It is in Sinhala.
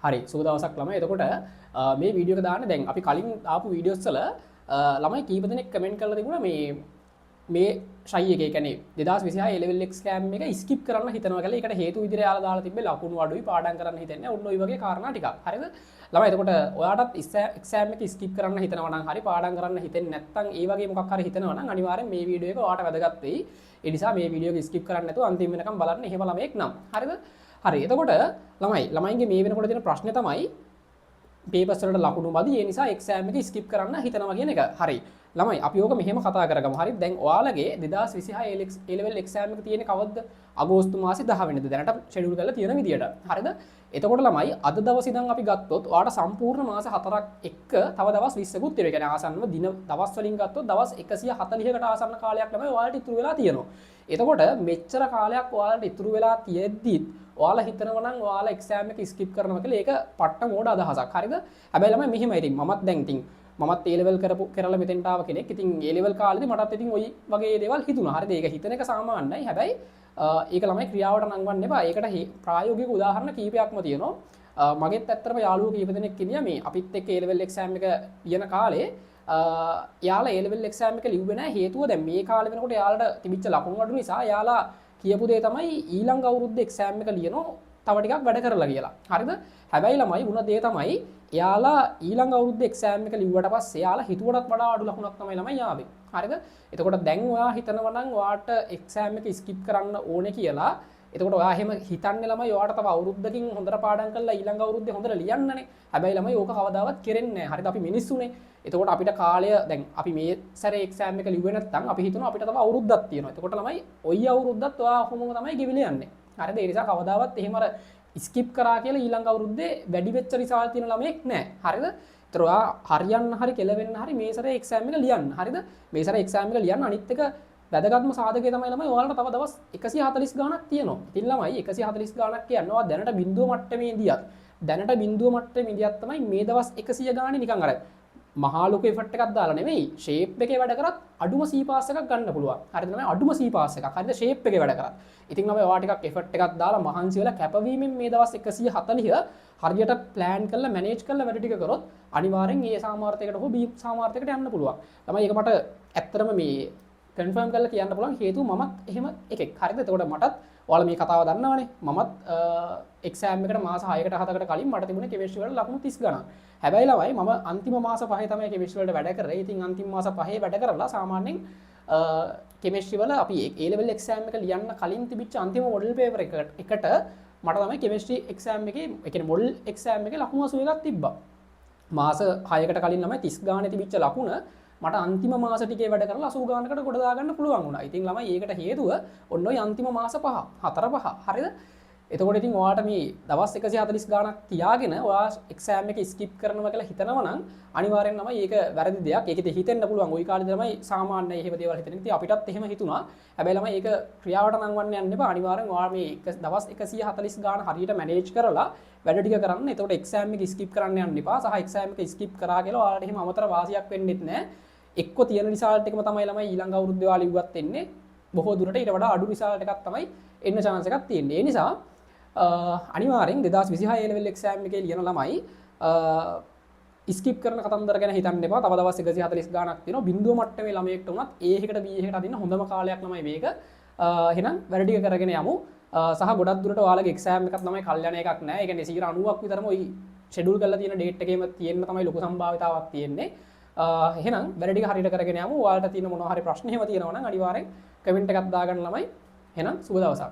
හරි සුබ දවසක් ළමයි. එතකොට මේ වීඩියෝ එක දාන්න දැන් අපි කලින් ආපු වීඩියෝස් වල ළමයි කීප දෙනෙක් කමෙන්ට් කරලා තිබුණා මේ ෂයි එකේ කියන්නේ 2026 A level exam එක ස්කිප් කරන්න හිතනවා කියලා. ඒකට හේතු විදිහට යාලා දාලා තිබ්බේ ලකුණු අඩුයි පාඩම් කරන්න හිතෙන්නේ. ඔන්න ඔය වගේ කාරණා ටිකක්. හරිද? ළමයි එතකොට ඔයාටත් එක්සෑම් එක ස්කිප් කරන්න හිතනවා නම් හරි පාඩම් කරන්න හිතෙන්නේ නැත්නම් ඒ වගේ මොකක් හරි හිතනවා නම් අනිවාර්යෙන් මේ වීඩියෝ එක ඔයාට වැදගත් වෙයි. ඒ නිසා මේ වීඩියෝ එක ස්කිප් කරන්න නැතුව අන්තිම වෙනකම් බලන්න. එහෙම ළමයෙක් නම්. හරිද? හරි එතකොට ළමයින්ගේ මේ වෙනකොට දෙන ප්‍රශ්නේ තමයි පේපර්ස් වලට ලකුණු මදි ඒ නිසා එක්සෑම් එක ස්කිප් කරන්න හිතනවා කියන එක. හරි. ළමයි අපි ඕක මෙහෙම කතා කරගමු. හරි. දැන් ඔයාලගේ 2026 A level exam එක තියෙන්නේ කවද්ද? අගෝස්තු මාසේ 10 වෙනිදා. දැනට ෂෙඩියුල් කරලා තියෙන විදියට. හරිද? එතකොට ළමයි අද දවසේ ඉඳන් අපි ගත්තොත් ඔයාලට සම්පූර්ණ මාස 4ක් එක්ක තව දවස් 20කුත් තියෙනවා. ඒ කියන්නේ ආසන්නව දින දවස් වලින් ගත්තොත් දවස් 140කට ආසන්න කාලයක් ළමයි ඔයාලට ඉතුරු වෙලා තියෙනවා. එතකොට මෙච්චර කාලයක් ඔයාලට ඉතුරු වෙලා තියෙද්දිත් ඔයාලා හිතනවා නම් ඔයාලා එක්සෑම් එක ස්කිප් කරනවා කියලා ඒක පට්ට මෝඩ අදහසක්. හරිද? හැබැයි ළමයි මෙහෙමයි ඉතින් මමත් දැන් ඉතින් මමත් A level කරලා මෙතෙන්ට ආව කෙනෙක්. ඉතින් A level කාලේදී මටත් ඉතින් ওই වගේ දේවල් හිතුණා. හරිද? ඒක හිතන එක සාමාන්‍යයි. හැබැයි ඒක ළමයි ක්‍රියාවට නංවන්න එපා. ඒකට ප්‍රායෝගික උදාහරණ කීපයක්ම තියෙනවා. මගෙත් ඇත්තටම යාළුවෝ කීප දෙනෙක් ඉන්නවා මේ අපිත් එක්ක A level exam එක ලියන කාලේ යාලා A level exam එක ලිව්වේ නැහැ. හේතුව දැන් මේ කාලේ වෙනකොට යාලට තිබිච්ච ලකුණු අඩු නිසා යාලා කියපු දේ තමයි ඊළඟ අවුරුද්දේ එක්සෑම් එක ලියනවා තව ටිකක් වැඩ කරලා කියලා. හරිද? හැබැයි ළමයි වුණ දේ තමයි එයාලා ඊළඟ අවුරුද්දේ එක්සෑම් එක ලිව්වට පස්සේ එයාලා හිතුවටත් වඩා අඩු ලකුණක් තමයි ළමයි ආවේ. හරිද? එතකොට දැන් ඔයා හිතනවා නම් ඔයාට එක්සෑම් එක ස්කිප් කරන්න ඕනේ කියලා. එතකොට ඔයා එහෙම හිතන්නේ ළමයි ඔයාට තව අවුරුද්දකින් හොඳට පාඩම් කරලා ඊළඟ අවුරුද්දේ හොඳට ලියන්නනේ. හැබැයි ළමයි ඕක කවදාවත් කෙරෙන්නේ නැහැ. හරිද? අපි මිනිස්සුනේ. එතකොට අපිට කාලය දැන් අපි මේ සැරේ එක්සෑම් එක ලිව්වේ නැත්නම් අපි හිතනවා අපිට තව අවුරුද්දක් තියෙනවා. එතකොට ළමයි ওই අවුරුද්දත් ඔයා කොහොමද තමයි ගෙවිලා යන්නේ. හරිද? ඒ නිසා කවදාවත් එහෙම අර ස්කිප් කරා කියලා ඊළඟ අවුරුද්දේ වැඩි වෙච්ච රිසල්ට් තියෙන ළමයෙක් නැහැ. හරිද? ඒතර ඔයා හරියන්න හරි කෙලවෙන්න හරි මේ සැරේ එක්සෑම් එක ලියන්න. හරිද? මේ සැරේ එක්සෑම් එක ලියන්න අනිත් එක වැදගත්ම සාධකය තමයි ළමයි ඔයාලට තව දවස් 140 ගාණක් තියෙනවා. ඉතින් ළමයි 140 ගාණක් කියන්නේ ඔයා දැනට බිඳුව මට්ටමේ ඉඳියත් තමයි මේ දවස් 100 ගාණේ නිකන් අර මහා ලොකු එෆර්ට් එකක් දාලා නෙමෙයි ෂේප් එකේ වැඩ කරත් අඩුම C පාස් එකක් ගන්න පුළුවන්. හරිද ළමයි? අඩුම C පාස් එකක්. හරිද? ෂේප් එකේ වැඩ කරත්. ඉතින් ළමයි ඔයා ටිකක් එෆර්ට් එකක් දාලා මහන්සි වෙලා කැපවීමෙන් මේ දවස් 140 හරියට ප්ලෑන් කරලා මැනේජ් කරලා වැඩ ටික කරොත් අනිවාර්යෙන් A සාමාර්ථයකට හෝ B සාමාර්ථයකට යන්න පුළුවන්. ළමයි ඒක මට ඇත්තටම මේ කන්ෆර්ම් කරලා කියන්න පුළුවන් හේතුව මමත් එහෙම එකෙක්. හරිද? එතකොට මටත් ඔයාලා මේ කතාව දන්නවනේ. මමත් එක්සෑම් එකට මාස 6කට 7කට කලින් මට තිබුණේ කෙමිස්ට්‍රි වල ලකුණු 30 ගණන්. හැබැයි ළමයි මම අන්තිම මාස 5 තමයි කෙමිස්ට්‍රි වලට වැඩ කරේ. ඉතින් අන්තිම මාස 5 වැඩ කරලා සාමාන්‍යයෙන් කෙමිස්ට්‍රි වල අපි A level exam එක ලියන්න කලින් තිබිච්ච අන්තිම මොඩල් පේපර් එකට මට තමයි කෙමිස්ට්‍රි එක්සෑම් එකේ ඒ කියන්නේ මොඩල් එක්සෑම් එකේ ලකුණු 81ක් තිබ්බා. මාස 6කට කලින් ළමයි 30 ගානේ තිබිච්ච ලකුණ මට අන්තිම මාස ටිකේ වැඩ කරලා 80 ගානකට ගොඩ දාගන්න පුළුවන් වුණා. ඉතින් ළමයි ඒකට හේතුව ඔන්න ඔය අන්තිම මාස 4 හරිද? එතකොට ඉතින් ඔයාට මේ දවස් 140 ගානක් තියාගෙන ඔයා එක්සෑම් එක ස්කිප් කරනවා කියලා හිතනවා නම් අනිවාර්යෙන් තමයි ඒක වැරදි දෙයක්. ඒක ඉතින් හිතෙන්න පුළුවන්. ওই කාලේ ළමයි සාමාන්‍යයි එහෙම දේවල් හිතන. ඉතින් අපිටත් එහෙම හිතුණා. හැබැයි ළමයි ඒක ක්‍රියාවට නංවන්න යන්න එපා. අනිවාර්යෙන් ඔයා මේ දවස් 140 ගාන හරියට මැනේජ් කරලා වැඩ ටික කරන්න. එතකොට එක්සෑම් එක ස්කිප් කරන්න යන්න එපා. සහ එක්සෑම් එක ස්කිප් කරා කියලා ඔයාලට එහෙම අමතර වාසියක් වෙන්නෙත් නැහැ. එක්ක තියෙන රිසල්ට් එකම තමයි ළමයි ඊළඟ අවුරුද්දේ ඔයාලා ඉවුවත් එන්නේ. බොහෝ දුරට ඊට වඩා අඩු රිසල්ට් එකක් තමයි එන්න chance එකක් තියෙන්නේ. ඒ නිසා අනිවාර්යෙන් 2026 A level exam එකේ ලියන ළමයි ස්කිප් කරන කතන්දර ගැන හිතන්න එපා. තව දවස් 140 ගාණක් තියෙනවා. බිඳුව මට්ටමේ ළමයෙක්ට උනත් A එකකට B එකකට අදින්න හොඳම කාලයක් ළමයි මේක. එහෙනම් වැඩ ටික කරගෙන යමු. සහ ගොඩක් දුරට ඔයාලගේ එක්සෑම් එකක් ළමයි කල්යන එකක් නෑ. ඒ කියන්නේ 90ක් විතරම ওই ෂෙඩියුල් කරලා තියෙන ඩේට් එකේම තියෙන්න තමයි ලොකු සම්භාවිතාවක් තියෙන්නේ. එහෙනම් වැඩ ටික හරියට කරගෙන යමු. ඔයාලට තියෙන මොනවා හරි ප්‍රශ්න එහෙම තියෙනවා නම් අනිවාර්යෙන් කමෙන්ට් එකක් දාගන්න ළමයි. එහෙනම් සුබ දවසක්.